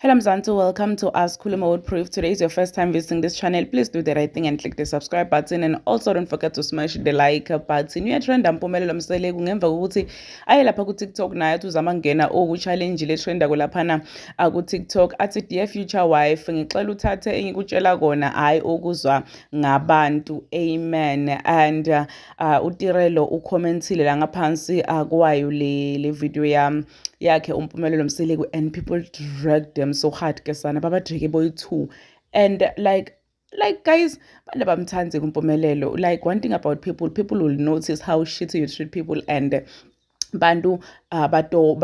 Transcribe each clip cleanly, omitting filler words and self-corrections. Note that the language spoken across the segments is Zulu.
Hello Mzantu, welcome to Ask Khuluma with Proof. Today is your first time visiting this channel. Please do the right thing and click the subscribe button, and also don't forget to smash the like button. Uyatrend Mpumelelo Mseleku ngemva kokuthi aye lapha ku TikTok naye athi uzama ngena challenge le trend akulaphana ku TikTok athi dear future wife ngicela uthathe engikutshela kona hayi okuzwa ngabantu. Amen. And uTirelo ucommentile la ngaphansi kwayo le video yakhe Mpumelelo Mseleku, and people dragged them so hard ke sana babadrike boy 2. And like guys, bantu bamthanzi kuMpumelelo. Like, one thing about people will notice how shitty you treat people, and bantu bato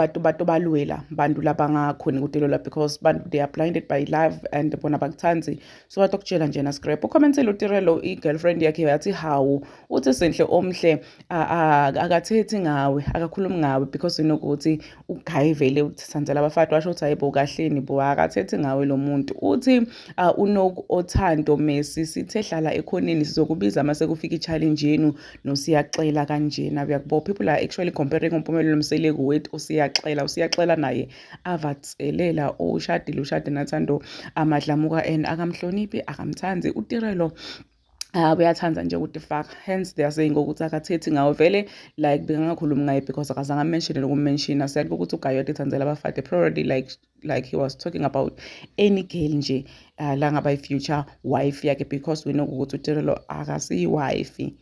balwela bantu labangakhoni kutelela, because bantu they are blinded by love and bona bakuthanzi. So batokutshela nje na scrap ucommentele uTirelo i-girlfriend yakhe yathi hawu uthi senhle omhle akathethi ngawe akakhulumi ngawe, because ukuthi uGayi vele uthandela abafati washo uthi hayibo kahleni bo akathethi ngawe lo muntu. Uthi uNoku Othando Messi sithe hlala ekhoneni sizokubiza mase kufika i-challenge yenu nosiyaxela kanjena. Uyakubona, people are actually comparing uMpumelelo Mseleku with usiyaxela naye avatselela ushade naThando amadlamuka and akamhloniphi akamthanzi. uTirelo uyathanza nje ukudifaka, hence they are saying ukuthi akathethi ngawe vele, like bengakhulumi ngaye because akazange mention nokumention. Said ukuthi uGayi wathanzela abafati probably like he was talking about any girl nje la ngaba future wife yakhe, because we know ukuthi uTirelo akasiyi wife,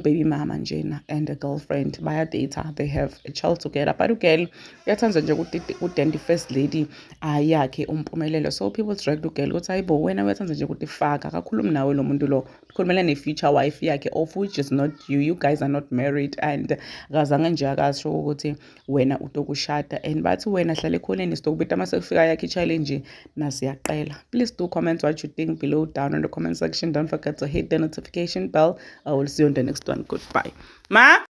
baby mama njena and a girlfriend bayadata, they have a child together. But ugirl uyathanza nje ukuthi first lady yakhe uMpumelelo. So people dragged ugirl ukuthi hayibo wena uyathanza nje ukuthi faka akakhulumi nawe lo muntu lo, ukhulumela ne-future wife yakhe, of which is not you. You guys are not married, and akazange nje akasho ukuthi wena utokushada, and bathi wena hlala ekhoneni sitokubita mase kufika yakhe i-challenge nasiyaqela. Please do comment what you think below down in the comment section. Don't forget to hit the notification bell. I will see you on the next one. Goodbye. Ma?